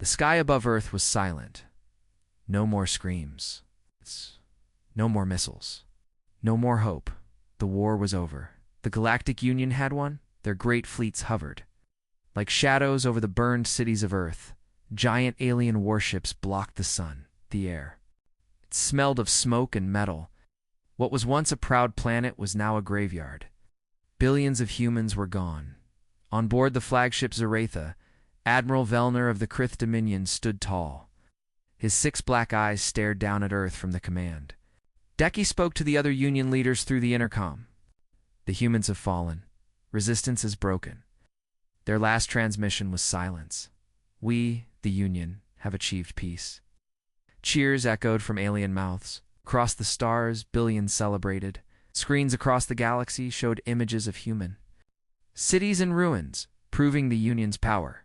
The sky above Earth was silent. No more screams. No more missiles. No more hope. The war was over. The Galactic Union had won. Their great fleets hovered. Like shadows over the burned cities of Earth, giant alien warships blocked the sun, the air. It smelled of smoke and metal. What was once a proud planet was now a graveyard. Billions of humans were gone. On board the flagship Zaratha, Admiral Vellner of the Krith Dominion stood tall. His 6 black eyes stared down at Earth from the command. Decky spoke to the other Union leaders through the intercom. The humans have fallen. Resistance is broken. Their last transmission was silence. We, the Union, have achieved peace. Cheers echoed from alien mouths. Across the stars, billions celebrated. Screens across the galaxy showed images of human cities in ruins, proving the Union's power.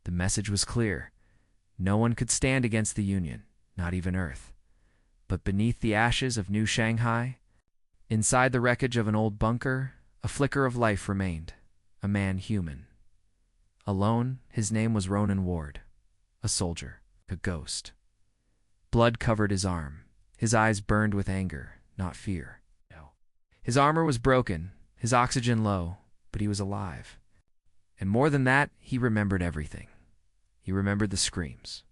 The message was clear. No one could stand against the Union, not even Earth. But beneath the ashes of New Shanghai, inside the wreckage of an old bunker, a flicker of life remained. A man human. Alone, his name was Ronan Ward. A soldier. A ghost. Blood covered his arm. His eyes burned with anger, not fear. No. His armor was broken, his oxygen low, but he was alive. And more than that, he remembered everything. He remembered the screams,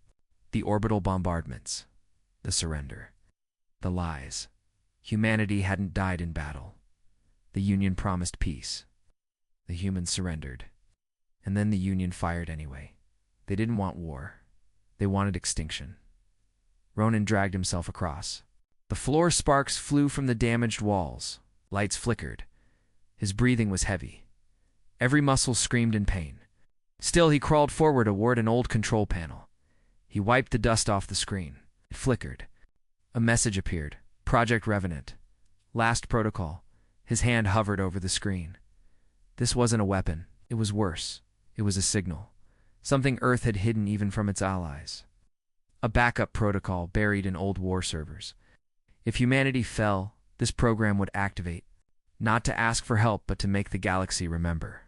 the orbital bombardments, the surrender, the lies. Humanity hadn't died in battle. The Union promised peace. The humans surrendered. And then the Union fired anyway. They didn't want war. They wanted extinction. Ronan dragged himself across. The floor sparks flew from the damaged walls. Lights flickered. His breathing was heavy. Every muscle screamed in pain. Still, he crawled forward toward an old control panel. He wiped the dust off the screen. It flickered. A message appeared. Project Revenant. Last protocol. His hand hovered over the screen. This wasn't a weapon. It was worse. It was a signal. Something Earth had hidden even from its allies. A backup protocol buried in old war servers. If humanity fell, this program would activate. Not to ask for help, but to make the galaxy remember.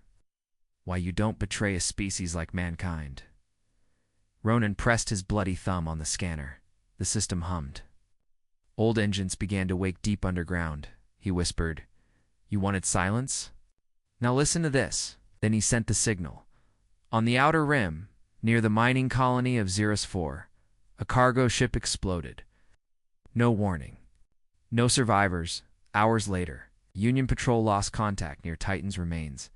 Why you don't betray a species like mankind. Ronan pressed his bloody thumb on the scanner. The system hummed. Old engines began to wake deep underground. He whispered, "You wanted silence? Now listen to this." Then he sent the signal. On the outer rim, near the mining colony of Xeris 4, a cargo ship exploded. No warning. No survivors. Hours later, Union patrol lost contact near Titan's remains.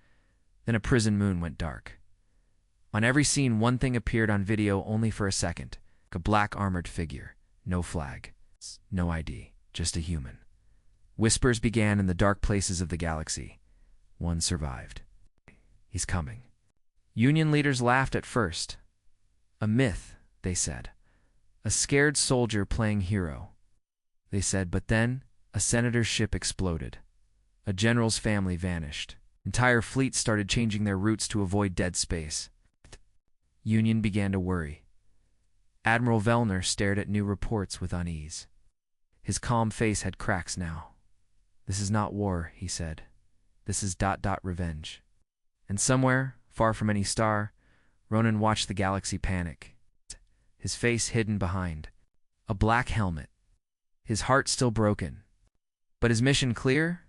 Then a prison moon went dark. On every scene, one thing appeared on video only for a second. A black armored figure. No flag. No ID. Just a human. Whispers began in the dark places of the galaxy. One survived. He's coming. Union leaders laughed at first. A myth, they said. A scared soldier playing hero. They said, but then a senator's ship exploded. A general's family vanished. Entire fleets started changing their routes to avoid dead space. Union began to worry. Admiral Vellner stared at new reports with unease. His calm face had cracks now. This is not war, he said. This is ... revenge. And somewhere, far from any star, Ronan watched the galaxy panic. His face hidden behind a black helmet. His heart still broken. But his mission clear?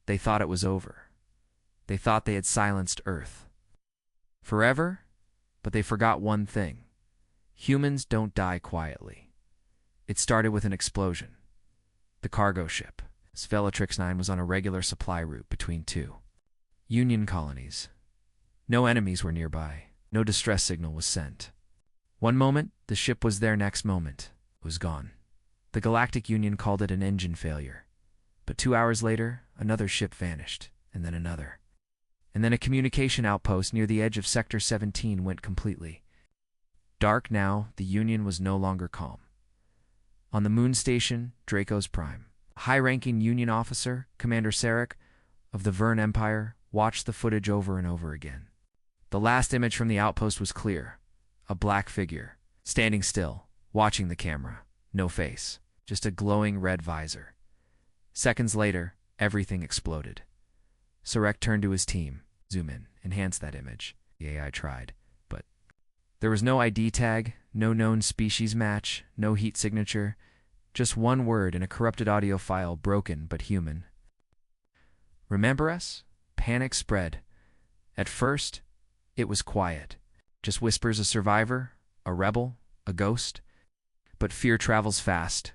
They thought it was over. They thought they had silenced Earth. Forever? But they forgot one thing. Humans don't die quietly. It started with an explosion. The cargo ship, Svelatrix 9, was on a regular supply route between two Union colonies. No enemies were nearby. No distress signal was sent. One moment, the ship was there. Next moment, it was gone. The Galactic Union called it an engine failure. But 2 hours later, another ship vanished, and then another. And then a communication outpost near the edge of Sector 17 went completely dark. Now, the Union was no longer calm. On the moon station, Draco's Prime, a high-ranking Union officer, Commander Sarek of the Vern Empire, watched the footage over and over again. The last image from the outpost was clear. A black figure, standing still, watching the camera. No face, just a glowing red visor. Seconds later, everything exploded. Sarek turned to his team. Zoom in, enhance that image. The AI tried, but There was no ID tag, no known species match, no heat signature, just one word in a corrupted audio file, broken but human. Remember us? Panic spread. At first, it was quiet. Just whispers a survivor, a rebel, a ghost. But fear travels fast.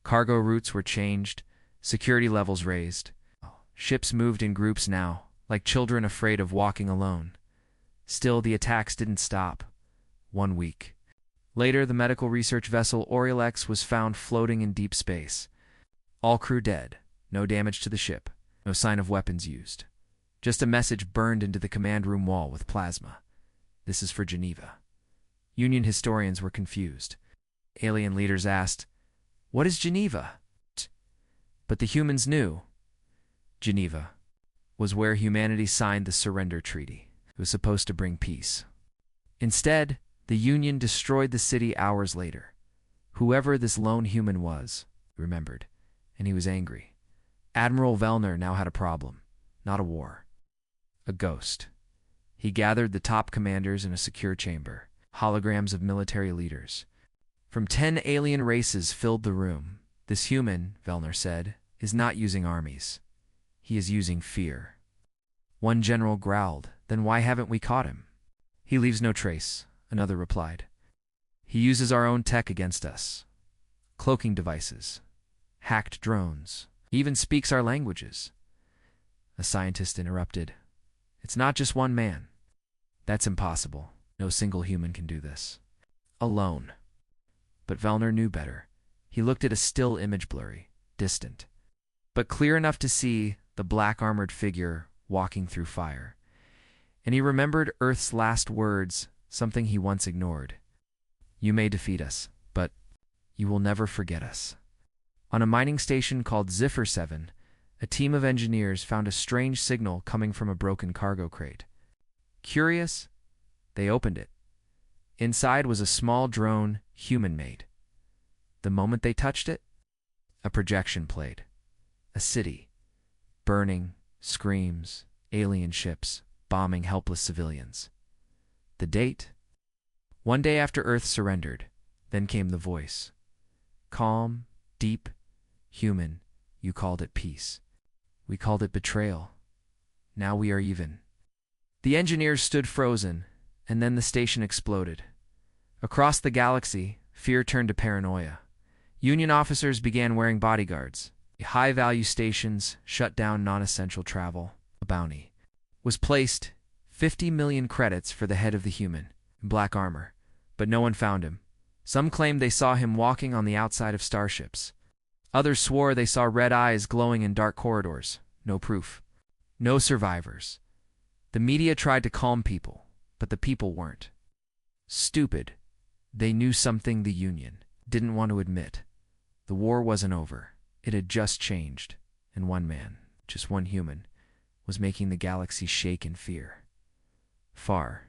Cargo routes were changed, security levels raised. Ships moved in groups now, like children afraid of walking alone. Still, the attacks didn't stop. 1 week. Later, the medical research vessel Relex was found floating in deep space. All crew dead, no damage to the ship, no sign of weapons used. Just a message burned into the command room wall with plasma. This is for Geneva. Union historians were confused. Alien leaders asked, "What is Geneva?" But the humans knew. Geneva was where humanity signed the surrender treaty. It was supposed to bring peace. Instead, the Union destroyed the city hours later. Whoever this lone human was, he remembered, and he was angry. Admiral Vellner now had a problem, not a war. A ghost. He gathered the top commanders in a secure chamber, holograms of military leaders. From 10 alien races filled the room. This human, Vellner said, is not using armies. He is using fear. One general growled, "Then why haven't we caught him?" "He leaves no trace," another replied. "He uses our own tech against us. Cloaking devices, hacked drones, he even speaks our languages." A scientist interrupted. "It's not just one man. That's impossible. No single human can do this. Alone." But Vellner knew better. He looked at a still image, blurry, distant, but clear enough to see the black-armored figure walking through fire. And he remembered Earth's last words, something he once ignored. "You may defeat us, but you will never forget us." On a mining station called Ziffer 7, a team of engineers found a strange signal coming from a broken cargo crate. Curious, they opened it. Inside was a small drone, human-made. The moment they touched it, a projection played. A city. Burning, screams, alien ships, bombing helpless civilians. The date? 1 day after Earth surrendered. Then came the voice. Calm, deep, human. You called it peace. We called it betrayal. Now we are even. The engineers stood frozen, and then the station exploded. Across the galaxy, fear turned to paranoia. Union officers began wearing bodyguards. High-value stations shut down non-essential travel. A bounty was placed, 50 million credits for the head of the human, in black armor, but no one found him. Some claimed they saw him walking on the outside of starships. Others swore they saw red eyes glowing in dark corridors. No proof. No survivors. The media tried to calm people, but the people weren't. Stupid. They knew something the Union didn't want to admit. The war wasn't over. It had just changed, and one man, just one human, was making the galaxy shake in fear. Far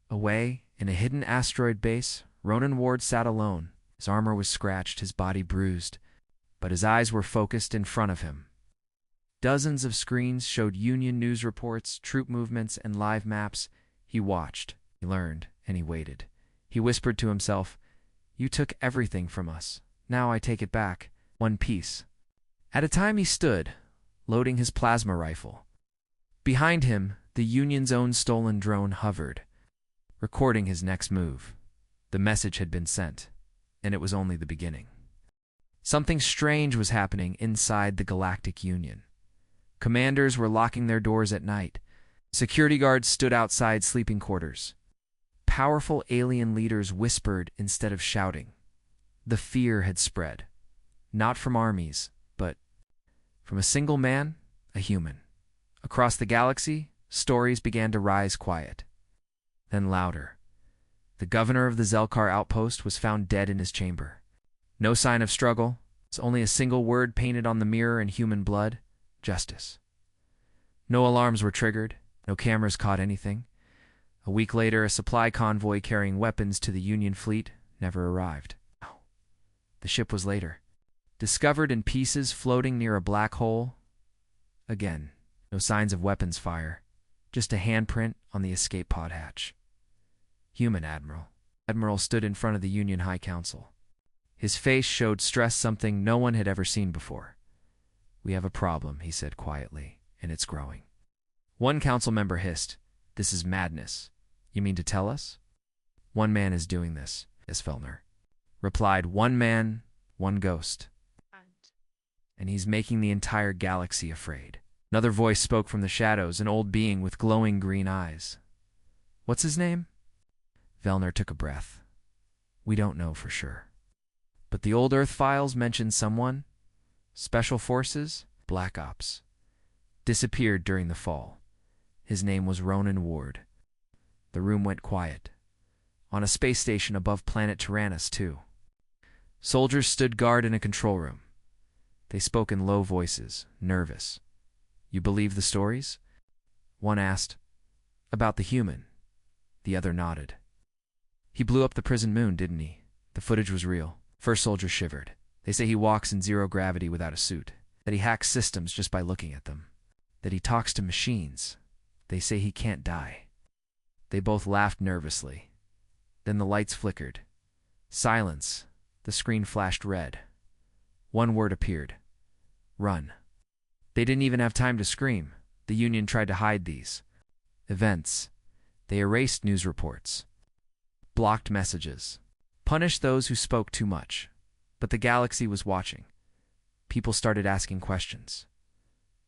away, in a hidden asteroid base, Ronan Ward sat alone. His armor was scratched, his body bruised, but his eyes were focused in front of him. Dozens of screens showed Union news reports, troop movements, and live maps. He watched, he learned, and he waited. He whispered to himself, "You took everything from us. Now I take it back, one piece." At a time he stood, loading his plasma rifle. Behind him, the Union's own stolen drone hovered, recording his next move. The message had been sent, and it was only the beginning. Something strange was happening inside the Galactic Union. Commanders were locking their doors at night. Security guards stood outside sleeping quarters. Powerful alien leaders whispered instead of shouting. The fear had spread, not from armies, but from a single man, a human. Across the galaxy, stories began to rise quiet, then louder. The governor of the Zelkar outpost was found dead in his chamber. No sign of struggle, only a single word painted on the mirror in human blood: justice. No alarms were triggered, no cameras caught anything. A week later, a supply convoy carrying weapons to the Union fleet never arrived. The ship was later discovered in pieces floating near a black hole. Again, no signs of weapons fire, just a handprint on the escape pod hatch. Human, Admiral. Admiral stood in front of the Union High Council. His face showed stress, something no one had ever seen before. "We have a problem," he said quietly, "and it's growing." One council member hissed, "This is madness. You mean to tell us?" "One man is doing this," as Fellner replied. "One man, one ghost. And he's making the entire galaxy afraid." Another voice spoke from the shadows, an old being with glowing green eyes. "What's his name?" Fellner took a breath. "We don't know for sure. But the old Earth files mention someone. Special Forces, Black Ops. Disappeared during the fall. His name was Ronan Ward." The room went quiet. On a space station above planet Tyrannus, too. Soldiers stood guard in a control room. They spoke in low voices, nervous. "You believe the stories?" One asked. "About the human." The other nodded. "He blew up the prison moon, didn't he? The footage was real." First soldier shivered. "They say he walks in zero gravity without a suit. That he hacks systems just by looking at them. That he talks to machines. They say he can't die." They both laughed nervously. Then the lights flickered. Silence. The screen flashed red. One word appeared. "Run." They didn't even have time to scream. The Union tried to hide these events. They erased news reports, blocked messages, punished those who spoke too much. But the galaxy was watching. People started asking questions.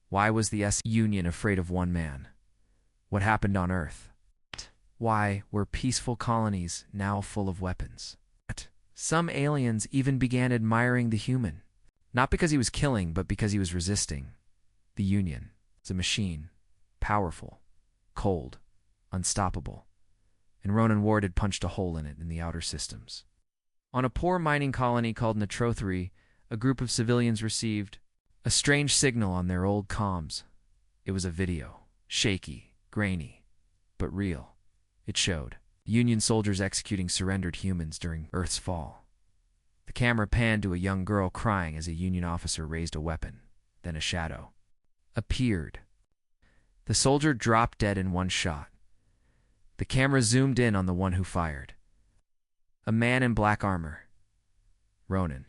Why was the Union afraid of one man? What happened on Earth? Why were peaceful colonies now full of weapons? Some aliens even began admiring the human. Not because he was killing, but because he was resisting. The Union was a machine, powerful, cold, unstoppable. And Ronan Ward had punched a hole in it in the outer systems. On a poor mining colony called Nitrothri, a group of civilians received a strange signal on their old comms. It was a video, shaky, grainy, but real. It showed Union soldiers executing surrendered humans during Earth's fall. The camera panned to a young girl crying as a Union officer raised a weapon. Then a shadow appeared. The soldier dropped dead in one shot. The camera zoomed in on the one who fired. A man in black armor. Ronan.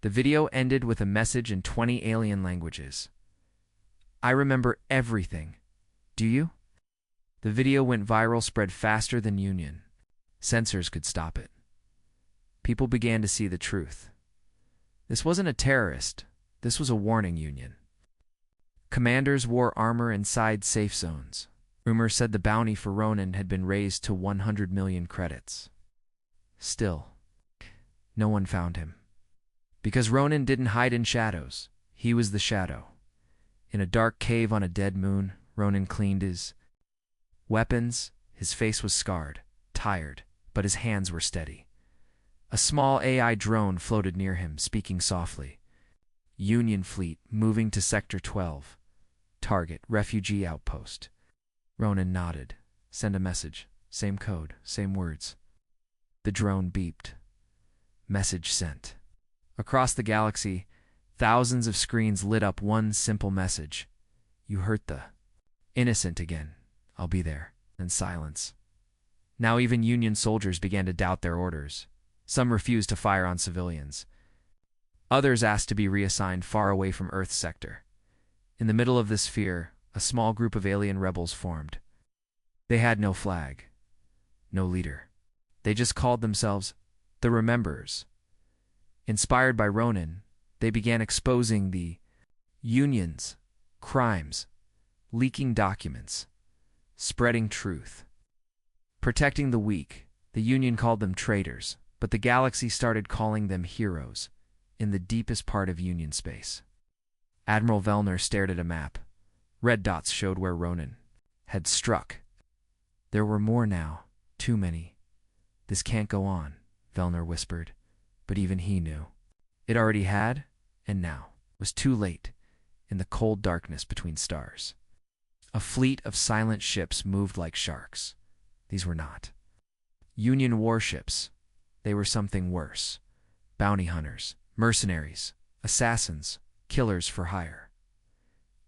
The video ended with a message in 20 alien languages. "I remember everything. Do you?" The video went viral, spread faster than Union. Censors could stop it. People began to see the truth. This wasn't a terrorist. This was a warning, Union. Commanders wore armor inside safe zones. Rumors said the bounty for Ronan had been raised to 100 million credits. Still, no one found him. Because Ronan didn't hide in shadows. He was the shadow. In a dark cave on a dead moon, Ronan cleaned his weapons. His face was scarred, tired, but his hands were steady. A small AI drone floated near him, speaking softly. "Union fleet moving to Sector 12. Target, refugee outpost." Ronan nodded. "Send a message. Same code, same words." The drone beeped. Message sent. Across the galaxy, thousands of screens lit up one simple message. "You hurt the innocent again. I'll be there." And silence. Now even Union soldiers began to doubt their orders. Some refused to fire on civilians. Others asked to be reassigned far away from Earth's sector. In the middle of this fear, a small group of alien rebels formed. They had no flag, no leader. They just called themselves the Rememberers. Inspired by Ronan, they began exposing the Union's crimes, leaking documents, spreading truth. Protecting the weak, the Union called them traitors, but the galaxy started calling them heroes in the deepest part of Union space. Admiral Fellner stared at a map. Red dots showed where Ronan had struck. There were more now, too many. "This can't go on," Fellner whispered, but even he knew. It already had, and now was too late, in the cold darkness between stars. A fleet of silent ships moved like sharks. These were not Union warships. They were something worse. Bounty hunters, mercenaries, assassins, killers for hire.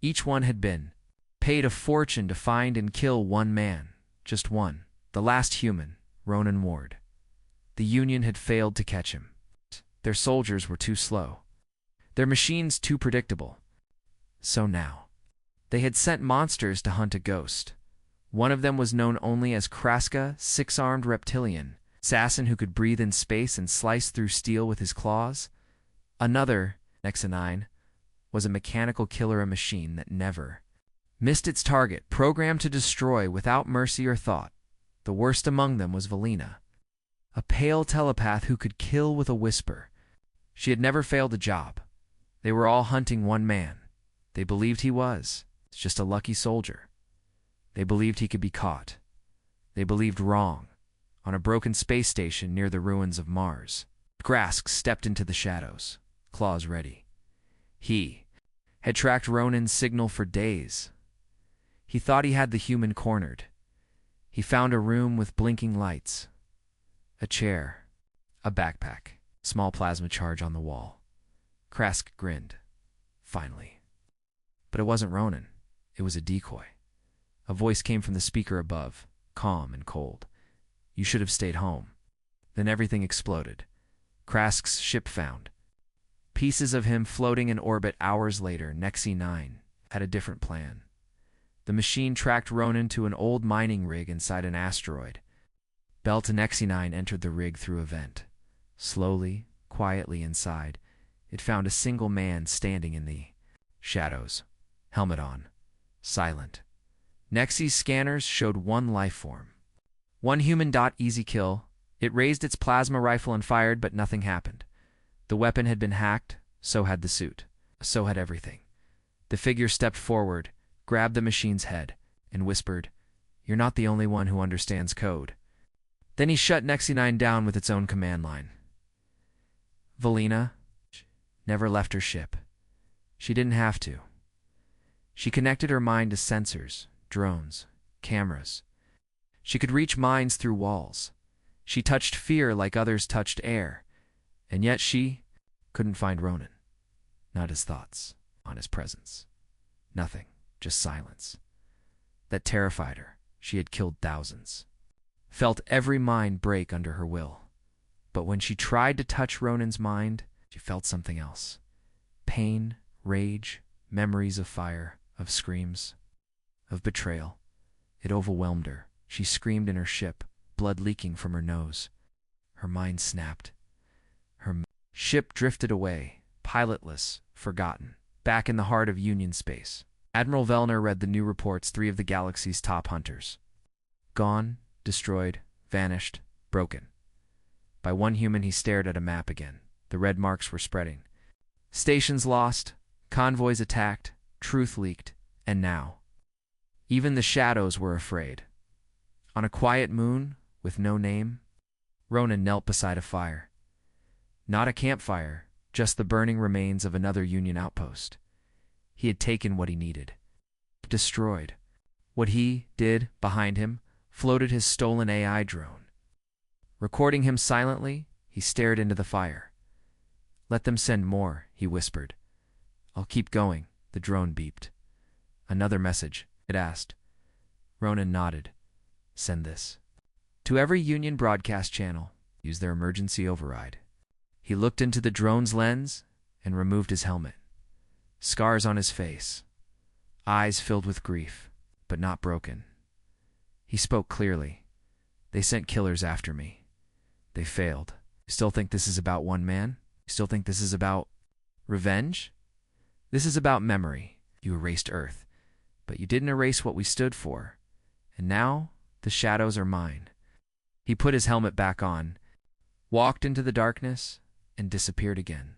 Each one had been paid a fortune to find and kill one man, just one, the last human, Ronan warned. The Union had failed to catch him. Their soldiers were too slow. Their machines too predictable. So now, they had sent monsters to hunt a ghost. One of them was known only as Kraska, six-armed reptilian, assassin who could breathe in space and slice through steel with his claws. Another, Nexinine, was a mechanical killer, a machine that never missed its target, programmed to destroy without mercy or thought. The worst among them was Valina, a pale telepath who could kill with a whisper. She had never failed a job. They were all hunting one man. They believed he was just a lucky soldier. They believed he could be caught. They believed wrong. On a broken space station near the ruins of Mars, Grask stepped into the shadows, claws ready. He had tracked Ronan's signal for days. He thought he had the human cornered. He found a room with blinking lights, a chair, a backpack, small plasma charge on the wall. Krask grinned. Finally. But it wasn't Ronan. It was a decoy. A voice came from the speaker above, calm and cold. You should have stayed home. Then everything exploded. Krask's ship found. Pieces of him floating in orbit hours later. Nexi-9 had a different plan. The machine tracked Ronan to an old mining rig inside an asteroid. Belt and Nexi-9 entered the rig through a vent. Slowly, quietly inside, it found a single man standing in the shadows, helmet on, silent. Nexi's scanners showed one life form. One human. Easy kill. It raised its plasma rifle and fired, but nothing happened. The weapon had been hacked, so had the suit. So had everything. The figure stepped forward, grabbed the machine's head, and whispered, "You're not the only one who understands code." Then he shut Nexi-9 down with its own command line. Valina never left her ship. She didn't have to. She connected her mind to sensors, drones, cameras. She could reach minds through walls. She touched fear like others touched air. And yet she couldn't find Ronan. Not his thoughts, not his presence. Nothing, just silence. That terrified her. She had killed thousands. Felt every mind break under her will. But when she tried to touch Ronan's mind, she felt something else. Pain, rage, memories of fire, of screams, of betrayal. It overwhelmed her. She screamed in her ship, blood leaking from her nose. Her mind snapped. Her ship drifted away, pilotless, forgotten, back in the heart of Union space. Admiral Vellner read the new reports. 3 of the galaxy's top hunters. Gone, destroyed, vanished, broken. By one human, he stared at a map again. The red marks were spreading. Stations lost, convoys attacked, truth leaked, and now even the shadows were afraid. On a quiet moon, with no name, Ronan knelt beside a fire. Not a campfire, just the burning remains of another Union outpost. He had taken what he needed. Destroyed. What he did, behind him, floated his stolen AI drone. Recording him silently, he stared into the fire. "Let them send more," he whispered. "I'll keep going," the drone beeped. "Another message," it asked. Ronan nodded. "Send this to every Union broadcast channel. Use their emergency override." He looked into the drone's lens and removed his helmet. Scars on his face. Eyes filled with grief, but not broken. He spoke clearly. "They sent killers after me. They failed. You still think this is about one man? You still think this is about revenge? This is about memory. You erased Earth, but you didn't erase what we stood for. And now, the shadows are mine." He put his helmet back on, walked into the darkness, and disappeared again,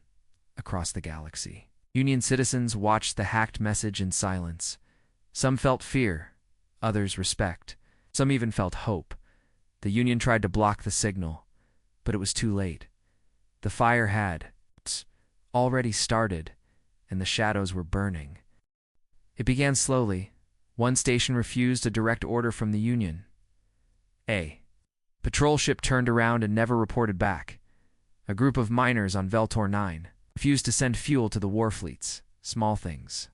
across the galaxy. Union citizens watched the hacked message in silence. Some felt fear, others respect. Some even felt hope. The Union tried to block the signal, but it was too late. The fire had already started, and the shadows were burning. It began slowly. One station refused a direct order from the Union. A patrol ship turned around and never reported back. A group of miners on Veltor 9 refused to send fuel to the war fleets. Small things.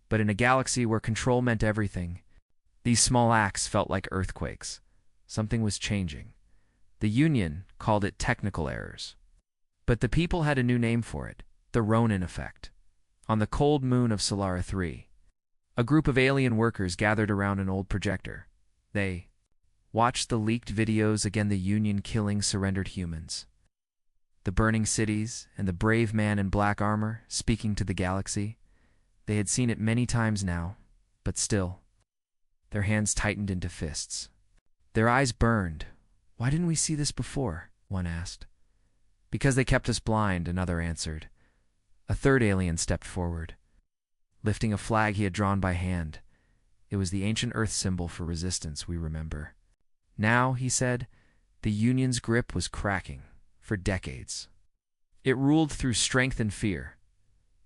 But in a galaxy where control meant everything, these small acts felt like earthquakes. Something was changing. The Union called it technical errors. But the people had a new name for it, the Ronin effect. On the cold moon of Solara 3, a group of alien workers gathered around an old projector. They watched the leaked videos again, the Union killing surrendered humans. The burning cities and the brave man in black armor speaking to the galaxy. They had seen it many times now, but still. Their hands tightened into fists. Their eyes burned. Why didn't we see this before? One asked. Because they kept us blind, another answered. A third alien stepped forward, lifting a flag he had drawn by hand. It was the ancient Earth symbol for resistance, we remember. Now, he said, the Union's grip was cracking. For decades, it ruled through strength and fear.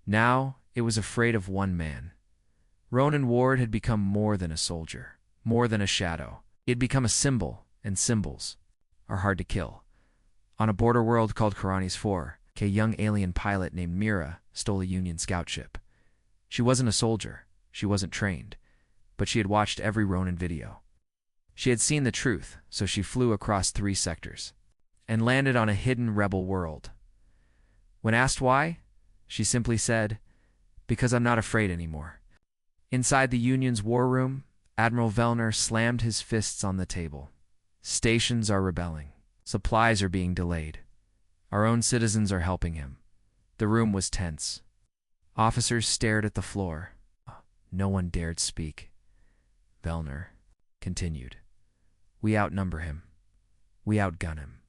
Now, it was afraid of one man. Ronan Ward had become more than a soldier, more than a shadow. He had become a symbol, and symbols are hard to kill. On a border world called Karanis 4, a young alien pilot named Mira stole a Union scout ship. She wasn't a soldier, she wasn't trained, but she had watched every Ronin video. She had seen the truth, so she flew across 3 sectors and landed on a hidden rebel world. When asked why, she simply said, "Because I'm not afraid anymore." Inside the Union's war room, Admiral Vellner slammed his fists on the table. Stations are rebelling. Supplies are being delayed. Our own citizens are helping him. The room was tense. Officers stared at the floor. No one dared speak. Vellner continued. We outnumber him. We outgun him.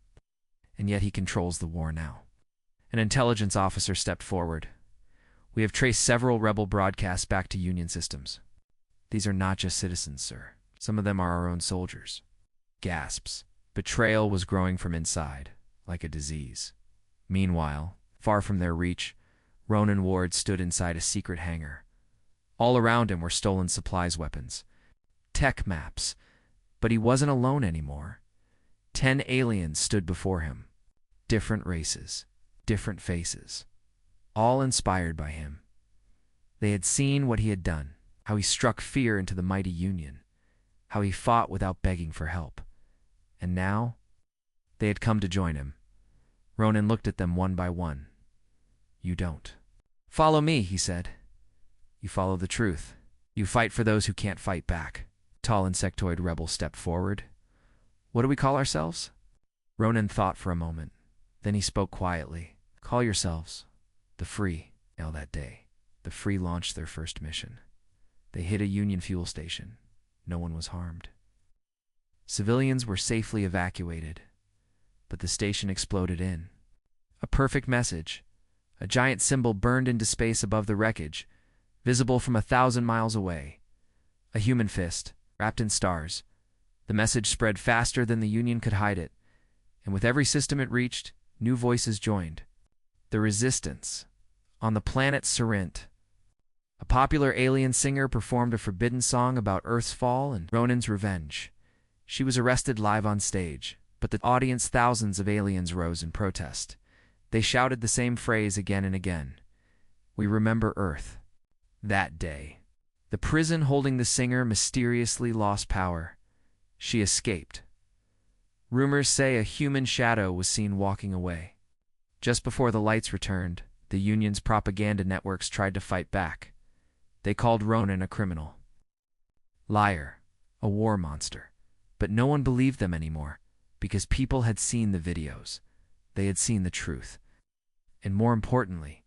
And yet he controls the war now. An intelligence officer stepped forward. We have traced several rebel broadcasts back to Union systems. These are not just citizens, sir. Some of them are our own soldiers. Gasps. Betrayal was growing from inside, like a disease. Meanwhile, far from their reach, Ronan Ward stood inside a secret hangar. All around him were stolen supplies, weapons, tech maps. But he wasn't alone anymore. 10 aliens stood before him. Different races, different faces, all inspired by him. They had seen what he had done, how he struck fear into the mighty Union, how he fought without begging for help. And now, they had come to join him. Ronan looked at them one by one. You don't. Follow me, he said. You follow the truth. You fight for those who can't fight back. Tall insectoid rebel stepped forward. What do we call ourselves? Ronan thought for a moment. Then he spoke quietly. Call yourselves the Free. Now that day, the Free launched their first mission. They hit a Union fuel station. No one was harmed. Civilians were safely evacuated, but the station exploded in. A perfect message. A giant symbol burned into space above the wreckage, visible from 1,000 miles away. A human fist, wrapped in stars. The message spread faster than the Union could hide it, and with every system it reached, new voices joined. The Resistance. On the planet Serint, a popular alien singer performed a forbidden song about Earth's fall and Ronan's revenge. She was arrested live on stage, but the audience, thousands of aliens, rose in protest. They shouted the same phrase again and again. We remember Earth. That day, the prison holding the singer mysteriously lost power. She escaped. Rumors say a human shadow was seen walking away. Just before the lights returned, the Union's propaganda networks tried to fight back. They called Ronan a criminal, liar, a war monster. But no one believed them anymore, because people had seen the videos. They had seen the truth. And more importantly,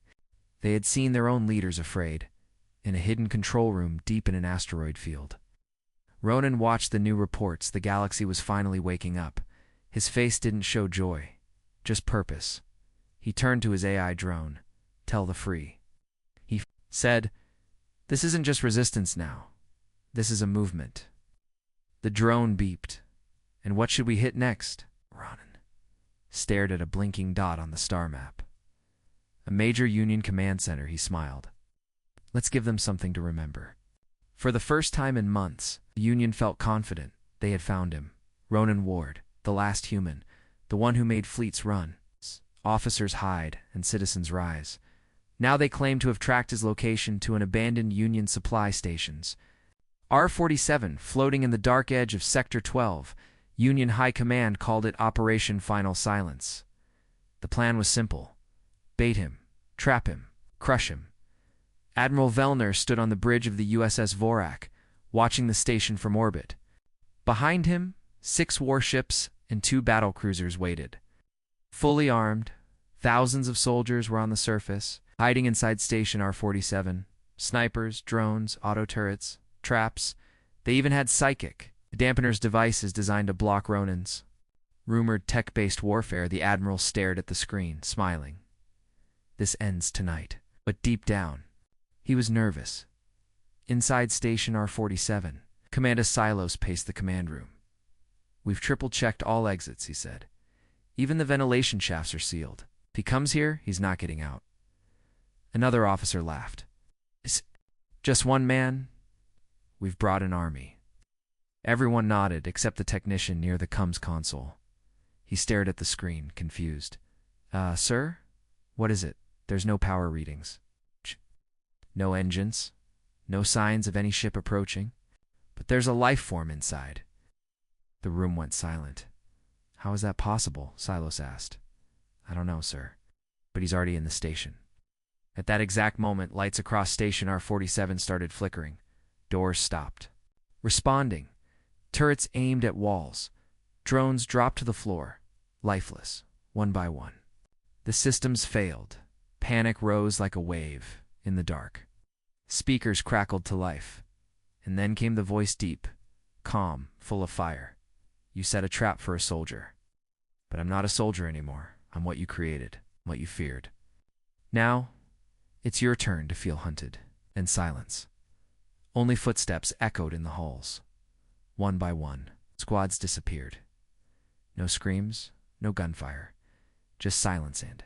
they had seen their own leaders afraid, in a hidden control room deep in an asteroid field. Ronan watched the new reports. The galaxy was finally waking up. His face didn't show joy, just purpose. He turned to his AI drone. Tell the Free. He said, this isn't just resistance now. This is a movement. The drone beeped. And what should we hit next? Ronan stared at a blinking dot on the star map. A major Union command center, he smiled. Let's give them something to remember. For the first time in months, the Union felt confident. They had found him. Ronan Ward, the last human, the one who made fleets run. Officers hide and citizens rise. Now they claim to have tracked his location to an abandoned Union supply stations. R-47 floating in the dark edge of Sector 12, Union High Command called it Operation Final Silence. The plan was simple. Bait him, trap him, crush him. Admiral Vellner stood on the bridge of the USS Vorak, watching the station from orbit. Behind him, 6 warships and 2 battlecruisers waited. Fully armed, thousands of soldiers were on the surface, hiding inside Station R-47. Snipers, drones, auto-turrets, traps. They even had Psychic, a dampener's devices designed to block Ronan's rumored tech-based warfare. The Admiral stared at the screen, smiling. This ends tonight. But deep down, he was nervous. Inside Station R-47, Commander Silos paced the command room. "We've triple-checked all exits," he said. "Even the ventilation shafts are sealed. If he comes here, he's not getting out." Another officer laughed. "Is just one man? We've brought an army." Everyone nodded except the technician near the comms console. He stared at the screen, confused. Sir? What is it? There's no power readings. No engines. No signs of any ship approaching. But there's a life form inside." The room went silent. "How is that possible?" Silos asked. "I don't know, sir. But he's already in the station." At that exact moment, lights across Station R-47 started flickering. Doors stopped. Responding. Turrets aimed at walls. Drones dropped to the floor, lifeless, one by one. The systems failed. Panic rose like a wave in the dark. Speakers crackled to life. And then came the voice, deep, calm, full of fire. "You set a trap for a soldier. But I'm not a soldier anymore. I'm what you created, what you feared. Now, it's your turn to feel hunted." And silence. Only footsteps echoed in the halls. One by one, squads disappeared. No screams, no gunfire. Just silence and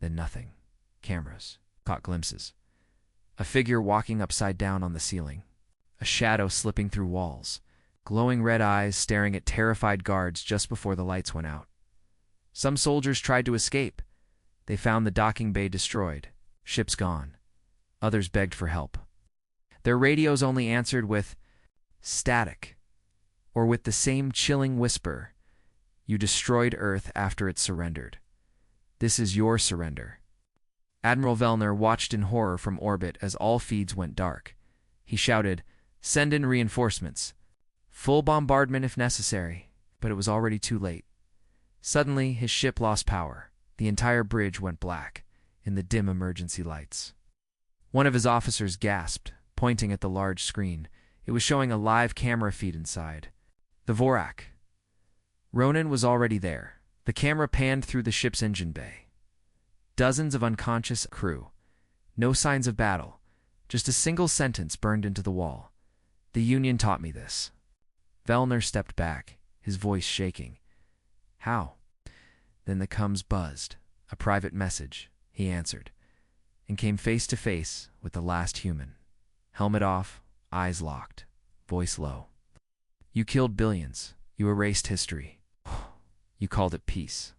then nothing. Cameras caught glimpses. A figure walking upside down on the ceiling. A shadow slipping through walls. Glowing red eyes staring at terrified guards just before the lights went out. Some soldiers tried to escape. They found the docking bay destroyed. Ships gone. Others begged for help. Their radios only answered with static, or with the same chilling whisper, "You destroyed Earth after it surrendered. This is your surrender." Admiral Vellner watched in horror from orbit as all feeds went dark. He shouted, "Send in reinforcements. Full bombardment if necessary." But it was already too late. Suddenly, his ship lost power. The entire bridge went black in the dim emergency lights. One of his officers gasped, pointing at the large screen. It was showing a live camera feed inside. The Vorak. Ronan was already there. The camera panned through the ship's engine bay. Dozens of unconscious crew. No signs of battle. Just a single sentence burned into the wall. "The Union taught me this." Vellner stepped back, his voice shaking. "How?" Then the comms buzzed. "A private message," he answered, and came face to face with the last human. Helmet off, eyes locked, voice low. "You killed billions. You erased history. You called it peace.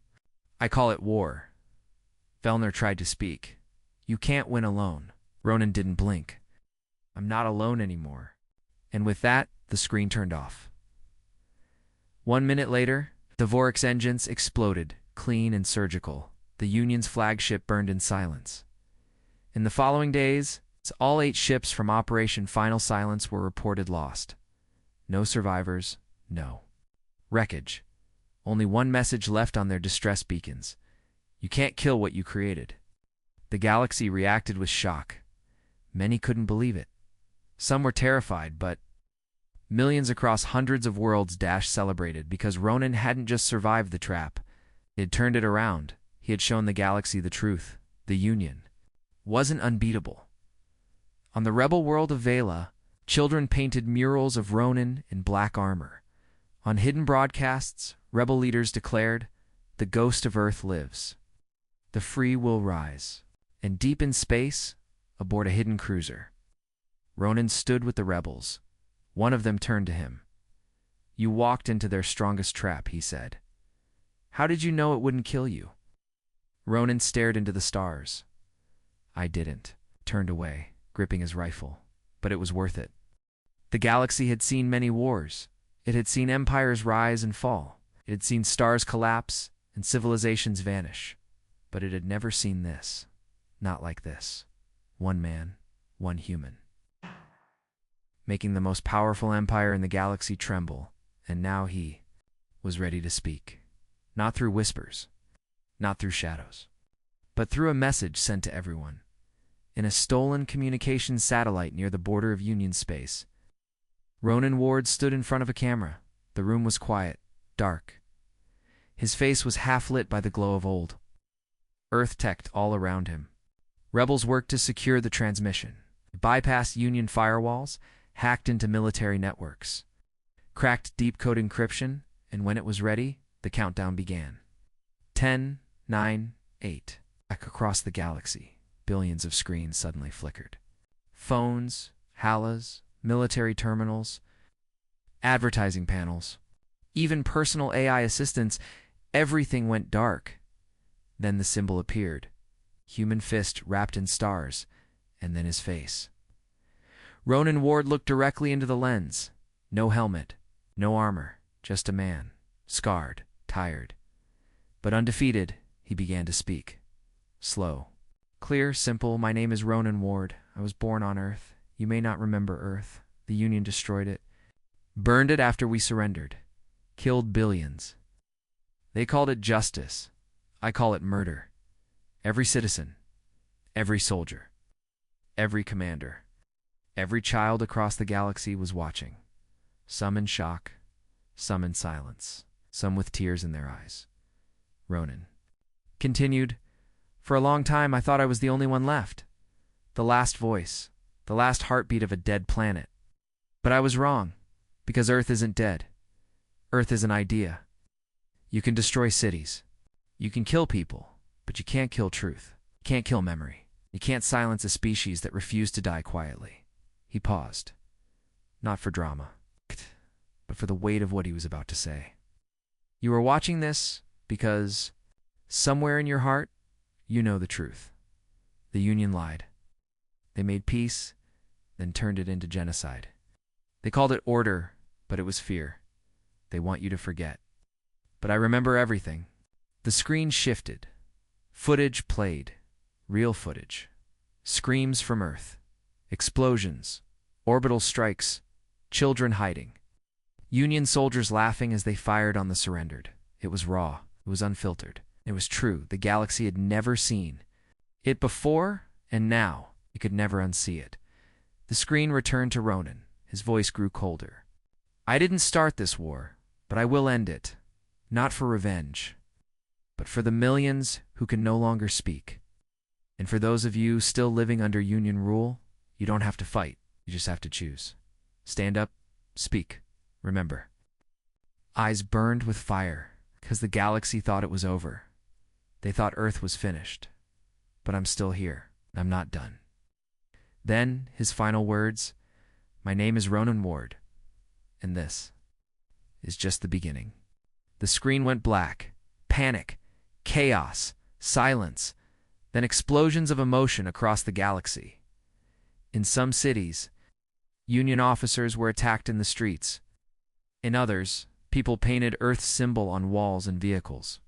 I call it war." Vellner tried to speak. "You can't win alone." Ronan didn't blink. "I'm not alone anymore." And with that, the screen turned off. 1 minute later, the Vorak's engines exploded, clean and surgical. The Union's flagship burned in silence. In the following days, all 8 ships from Operation Final Silence were reported lost. No survivors, no wreckage. Only one message left on their distress beacons. You can't kill what you created. The galaxy reacted with shock. Many couldn't believe it. Some were terrified, but millions across hundreds of worlds celebrated because Ronan hadn't just survived the trap. He had turned it around. He had shown the galaxy the truth. The Union wasn't unbeatable. On the rebel world of Vela, children painted murals of Ronan in black armor. On hidden broadcasts, rebel leaders declared, "The ghost of Earth lives. The free will rise." And deep in space, aboard a hidden cruiser, Ronan stood with the rebels. One of them turned to him. "You walked into their strongest trap," he said. "How did you know it wouldn't kill you?" Ronan stared into the stars. "I didn't," turned away, gripping his rifle. "But it was worth it." The galaxy had seen many wars. It had seen empires rise and fall. It had seen stars collapse and civilizations vanish. But it had never seen this. Not like this. One man, one human, making the most powerful empire in the galaxy tremble, and now he was ready to speak. Not through whispers, not through shadows, but through a message sent to everyone. In a stolen communications satellite near the border of Union space, Ronan Ward stood in front of a camera. The room was quiet, dark. His face was half lit by the glow of old Earth tech all around him. Rebels worked to secure the transmission. They bypassed Union firewalls, hacked into military networks, cracked deep code encryption, and when it was ready, the countdown began. 10, 9, 8. Back across the galaxy, billions of screens suddenly flickered. Phones, halas, military terminals, advertising panels, even personal AI assistants, everything went dark. Then the symbol appeared. Human fist wrapped in stars, and then his face. Ronan Ward looked directly into the lens. No helmet, no armor, just a man, scarred, tired. But undefeated, he began to speak. Slow. Clear, simple, my name is Ronan Ward. I was born on Earth. You may not remember Earth. The Union destroyed it. Burned it after we surrendered. Killed billions. They called it justice. I call it murder. Every citizen, every soldier, every commander, every child across the galaxy was watching. Some in shock, some in silence, some with tears in their eyes. Ronan continued, for a long time I thought I was the only one left. The last voice, the last heartbeat of a dead planet. But I was wrong, because Earth isn't dead. Earth is an idea. You can destroy cities. You can kill people, but you can't kill truth. You can't kill memory. You can't silence a species that refused to die quietly. He paused. Not for drama, but for the weight of what he was about to say. You are watching this because somewhere in your heart, you know the truth. The Union lied. They made peace, then turned it into genocide. They called it order, but it was fear. They want you to forget. But I remember everything. The screen shifted. Footage played. Real footage. Screams from Earth. Explosions. Orbital strikes. Children hiding. Union soldiers laughing as they fired on the surrendered. It was raw. It was unfiltered. It was true. The galaxy had never seen it before, and now it could never unsee it. The screen returned to Ronan. His voice grew colder. I didn't start this war, but I will end it. Not for revenge, but for the millions who can no longer speak. And for those of you still living under Union rule, you don't have to fight. You just have to choose. Stand up, speak, remember. Eyes burned with fire, because the galaxy thought it was over. They thought Earth was finished. But I'm still here. I'm not done. Then, his final words, my name is Ronan Ward, and this is just the beginning. The screen went black. Panic, chaos, silence, then explosions of emotion across the galaxy. In some cities, Union officers were attacked in the streets. In others, people painted Earth's symbol on walls and vehicles.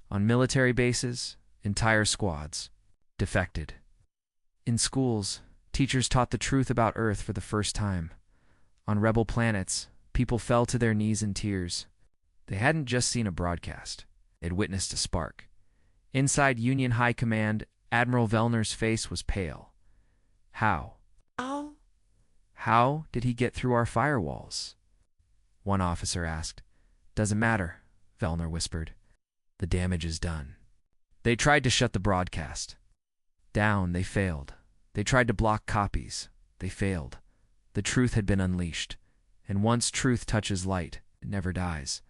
On military bases, entire squads defected. In schools, teachers taught the truth about Earth for the first time. On rebel planets, people fell to their knees in tears. They hadn't just seen a broadcast. They'd witnessed a spark. Inside Union High Command, Admiral Vellner's face was pale. How? How did he get through our firewalls? One officer asked. Doesn't matter, Vellner whispered. The damage is done. They tried to shut the broadcast down. They failed. They tried to block copies. They failed. The truth had been unleashed. And once truth touches light, it never dies.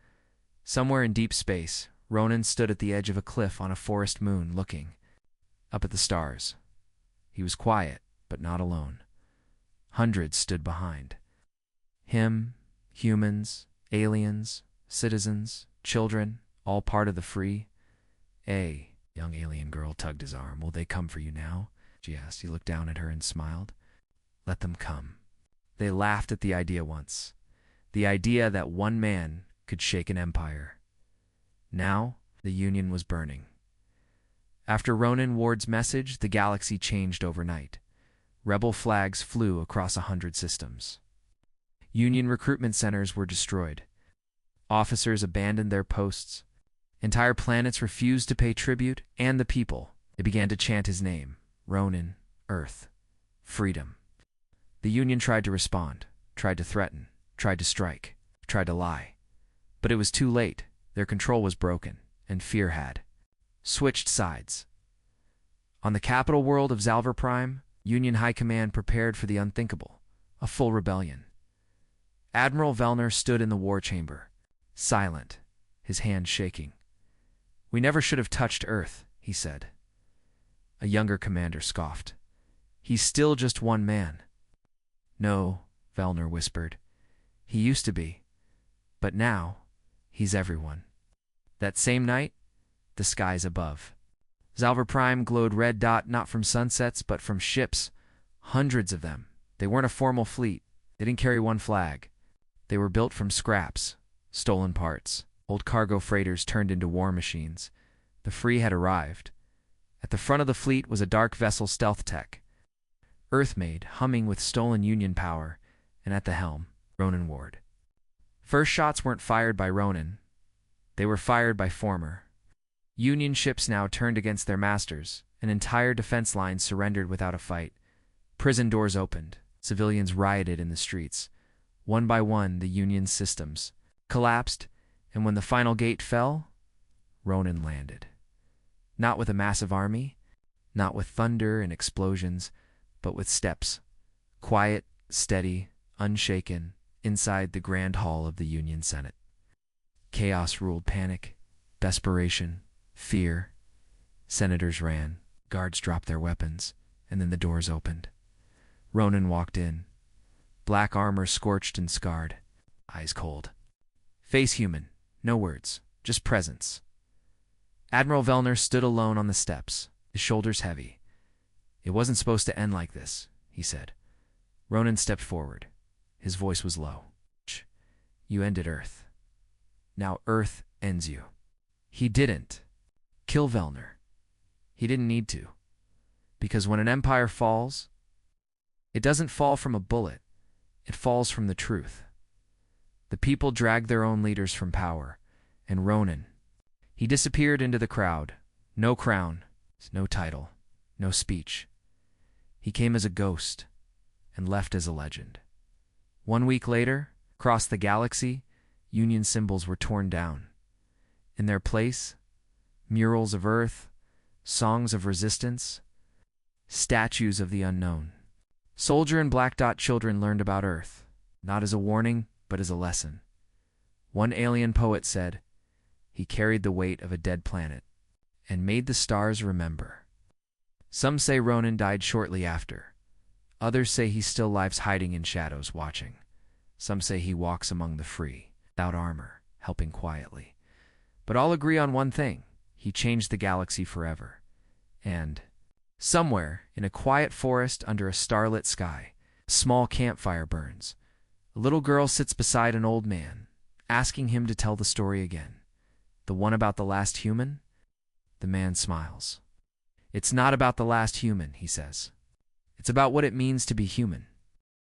Somewhere in deep space, Ronan stood at the edge of a cliff on a forest moon looking up at the stars. He was quiet, but not alone. Hundreds stood behind him, humans, aliens, citizens, children, all part of the free. A young alien girl tugged his arm. Will they come for you now? She asked. He looked down at her and smiled. Let them come. They laughed at the idea once. The idea that one man could shake an empire. Now, the Union was burning. After Ronan Ward's message, the galaxy changed overnight. Rebel flags flew across 100 systems. Union recruitment centers were destroyed. Officers abandoned their posts. Entire planets refused to pay tribute, and the people, they began to chant his name, Ronan, Earth, freedom. The Union tried to respond, tried to threaten, tried to strike, tried to lie. But it was too late. Their control was broken, and fear had switched sides. On the capital world of Zalvar Prime, Union High Command prepared for the unthinkable, a full rebellion. Admiral Vellner stood in the war chamber, silent, his hand shaking. "We never should have touched Earth," he said. A younger commander scoffed. "He's still just one man." "No," Vellner whispered. "He used to be. But now, he's everyone." That same night, the skies above. Zalvar Prime glowed red dot not from sunsets but from ships, hundreds of them. They weren't a formal fleet. They didn't carry one flag. They were built from scraps, stolen parts, old cargo freighters turned into war machines. The free had arrived. At the front of the fleet was a dark vessel stealth tech, Earth-made, humming with stolen Union power, and at the helm, Ronan Ward. First shots weren't fired by Ronan. They were fired by former. Union ships now turned against their masters. An entire defense line surrendered without a fight. Prison doors opened. Civilians rioted in the streets. One by one, the Union systems collapsed, and when the final gate fell, Ronan landed. Not with a massive army, not with thunder and explosions, but with steps, quiet, steady, unshaken, inside the grand hall of the Union Senate. Chaos ruled panic, desperation, fear. Senators ran, guards dropped their weapons, and then the doors opened. Ronan walked in, black armor scorched and scarred, eyes cold. Face human, no words, just presence. Admiral Vellner stood alone on the steps, his shoulders heavy. "It wasn't supposed to end like this," he said. Ronan stepped forward. His voice was low. "You ended Earth. Now Earth ends you." He didn't kill Vellner. He didn't need to. Because when an empire falls, it doesn't fall from a bullet. It falls from the truth. The people dragged their own leaders from power, and Ronan, he disappeared into the crowd. No crown, no title, no speech. He came as a ghost and left as a legend. 1 week later, across the galaxy, Union symbols were torn down. In their place, murals of Earth, songs of resistance, statues of the unknown. Soldier and Black Dot children learned about Earth, not as a warning, but as a lesson. One alien poet said, "He carried the weight of a dead planet and made the stars remember." Some say Ronan died shortly after. Others say he still lies hiding in shadows watching. Some say he walks among the free, without armor, helping quietly. But all agree on one thing: he changed the galaxy forever. And somewhere, in a quiet forest under a starlit sky, a small campfire burns. A little girl sits beside an old man, asking him to tell the story again. The one about the last human? The man smiles. "It's not about the last human," he says. "It's about what it means to be human."